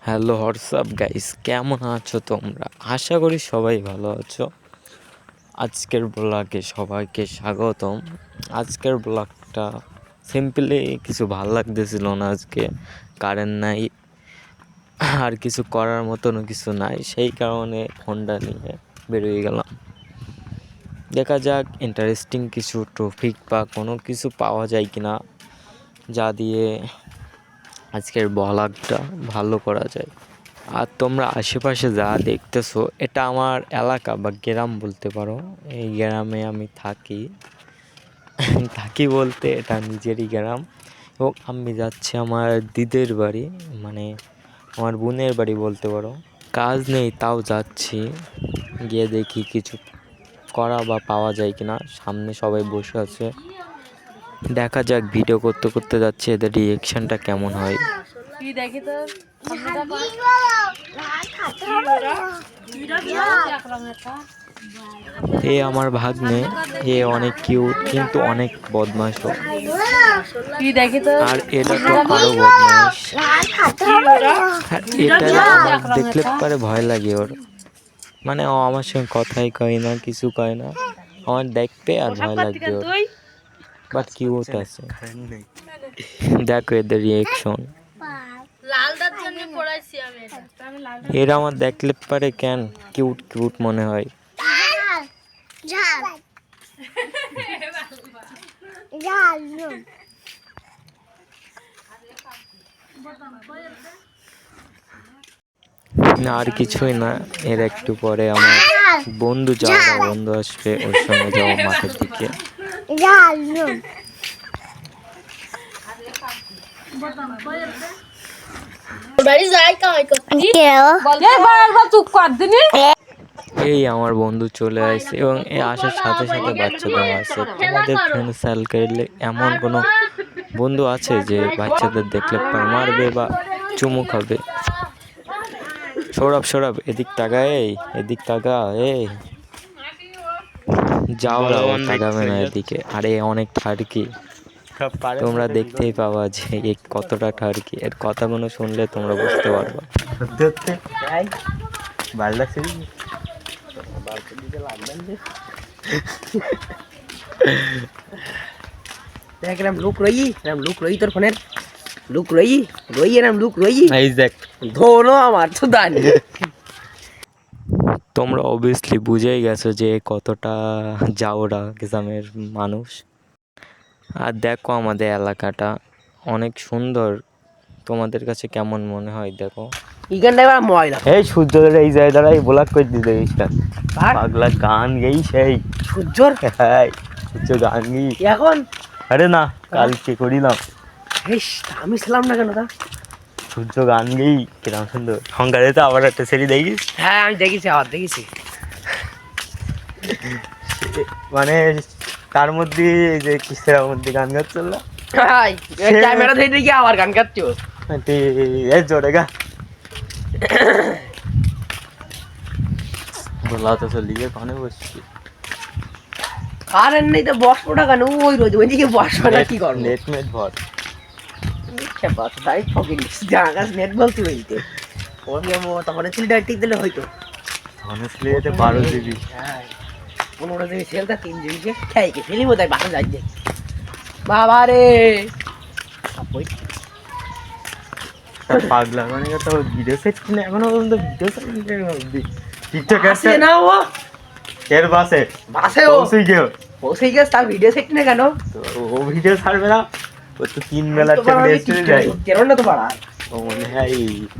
Hello WhatsApp guys, কেমন আছো তোমরা? আশা করি সবাই ভালো আছো। আজকের ব্লগে সবাইকে স্বাগতম। আজকের ব্লগটা সিম্পলি কিছু ভাল লাগতেছিল না। আজকে কারেন্ট নাই, আর কিছু করার মতনও কিছু নাই, সেই কারণে ফোনটা নিয়ে বেরিয়ে গেলাম। দেখা যাক ইন্টারেস্টিং কিছু টপিক বা কোনো কিছু পাওয়া যায় কিনা, যা দিয়ে আজকের ব্লগটা ভালো করা যায়। আর তোমরা আশেপাশে যা দেখতেছো, এটা আমার এলাকা বা গ্রাম বলতে পারো। এই গ্রামে আমি থাকি থাকি বলতে এটা নিজেরই গ্রাম। এবং আমি যাচ্ছি আমার দিদির বাড়ি, মানে আমার বোনের বাড়ি বলতে পারো। কাজ নেই তাও যাচ্ছি, গিয়ে দেখি কিছু করা বা পাওয়া যায় কিনা। সামনে সবাই বসে আছে, দেখা যাক। ভিডিও করতে করতে যাচ্ছে, এদের রিয়েকশনটা কেমন হয়। এ আমার ভাগ্নে, এ অনেক কিউট কিন্তু অনেক বদমাশ। আর এটা তো আরো বদমাশ। এটা আমার দেখলে পারে ভয় লাগে ওর, মানে ও আমার সঙ্গে কথাই কয় না, কিছু কয় না। আমার দেখতে আর ভয় লাগবে ওর, বাট কিউট আছে। দেখো এদের রিয়েকশন। এরা আমার দেখলে পারে কেন কিউট কিউট মনে হয়। না আর কিছুই না, এর একটু পরে আমার বন্ধু আসবে, ওর সঙ্গে যাবো মাঠের দিকে। এই আমার বন্ধু চলে আসছে, এবং এই আসার সাথে সাথে বাচ্চাদের আসছে। তোমাদের ফ্রেন্ড সার্কেলে এমন কোনো বন্ধু আছে যে বাচ্চাদের দেখলে মারবে বা চুমু খাবে? সৌরভ এদিক তাকা, এদিক তাকা, যাও ও তাকাবে না এদিকে। আরে অনেক ঠাড়কি, তোমরা দেখতেই পাবা যে এ কতটা ঠাড়কি। এর কথাগুলো শুনলে তোমরা বুঝতে পারবা। लुक रही তোর ফোনের লুক রই এরম লুক রই ধোনো আমার তো দানি। তোমরা অবভিয়াসলি বুঝেই গেছো যে কতটা জাউরা গ্রামের মানুষ। আর দেখো আমাদের এলাকাটা অনেক সুন্দর, তোমাদের কাছে কেমন মনে হয় দেখো। ইগানটা এবার ময়লা। এই সূর্য এই জায়গাটা ব্লক করে দিতে গেছিলাম, পাগলা গান গেই সেই সূর্যর। হ্যাঁ সূর্য গান গেই এখন। আরে না, কালকে করিলাম। আমি ছিলাম না কেন তা? সূর্য গান গেই কিরম সুন্দর। সংখ্যারে তো আবার একটা সেরি দেখিস। হ্যাঁ আমি দেখেছি, আবার দেখেছি। মানে তার মধ্যে যে কিসের মধ্যে গান গাচ্ছিল, ক্যামেরা ধরে গিয়ে আবার গান গাচ্ছো। জোরে গা বলা তো চলিয়ে কনে বসছি। কারেন্ট নেই তো বসবোটা কেন? ওই রোজ ওইদিকে বসবো না, কি করবো? নেট ভর তাই ঠকে গেছি, জাগাস নেট বলতে বলতে তখন ছিল ঠিক দিলে হয়তো হনেস্টলি এতে 12 জিবি। হ্যাঁ 15 জিবি সেলটা 3 জিবি খেয়ে কে ফেলি বোধ হয় বাসা যাইতে। বাবা রে পাগলা মানে তো ভিডিও সেট কিনে এখনো পর্যন্ত ভিডিও টিকটক আছে না ও এর বাসে ও পৌঁছে গেছে তার ভিডিও সেট কিনে কেন? তো ও ভিডিও ছাড়বে না, ও তো 3 বেলা টেস্টে যায়। কেন না তো পারা ও মনে হয়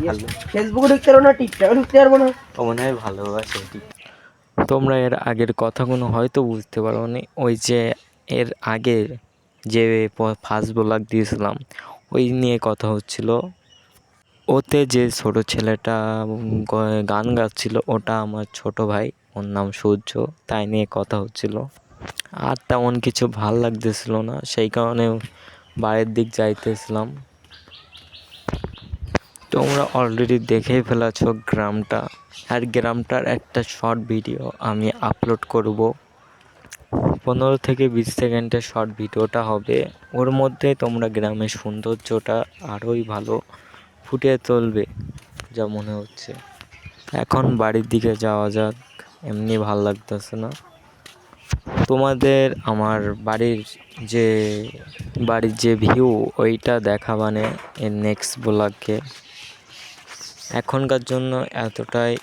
ভালো, ফেসবুকে ঢুকতে পারবো না, টিকটকে ঢুকতে পারবো না। ও মনে হয় ভালোবাসে। তোমরা এর আগের কথাগুলো হয়তো বুঝতে পারো নি। ওই যে এর আগের যে ফার্স্ট ব্লগ দিয়েছিলাম, ওই নিয়ে কথা হচ্ছিল। ওতে যে ছোট ছেলেটা গান গাচ্ছিল, ওটা আমার ছোট ভাই, ওর নাম সূর্য। তাই নিয়ে কথা হচ্ছিল। আর তেমন কিছু ভাল লাগতেছিল না, সেই কারণে বাড়ির দিক যাইতেছিলাম। তোমরা অলরেডি দেখেই ফেলেছো গ্রামটা, আর গ্রামটার একটা শর্ট ভিডিও আমি আপলোড করব। 15 থেকে 20 সেকেন্ডের শর্ট ভিডিওটা হবে। ওর মধ্যে তোমরা গ্রামের সৌন্দর্যটা আরোই ভালো ফুটিয়ে তুলবে। যা মনে হচ্ছে। এখন বাড়ির দিকে যাওয়া যাক, এমনি ভাল লাগতেছে না। তোমাদের আমার যে বাড়ির যে ভিউ ওইটা দেখাবানে এর নেক্সট ব্লগে। এখনকার জন্য এতটাই,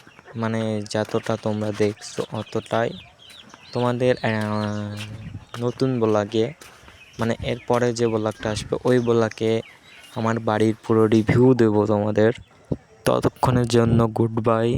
মানে যতটা তোমরা দেখছো অতটাই। তোমাদের নতুন ব্লগে, মানে এরপরে যে ব্লগটা আসবে ওই ব্লগে আমার বাড়ির পুরো রিভিউ দেবো তোমাদের। ততক্ষণের জন্য গুড বাই।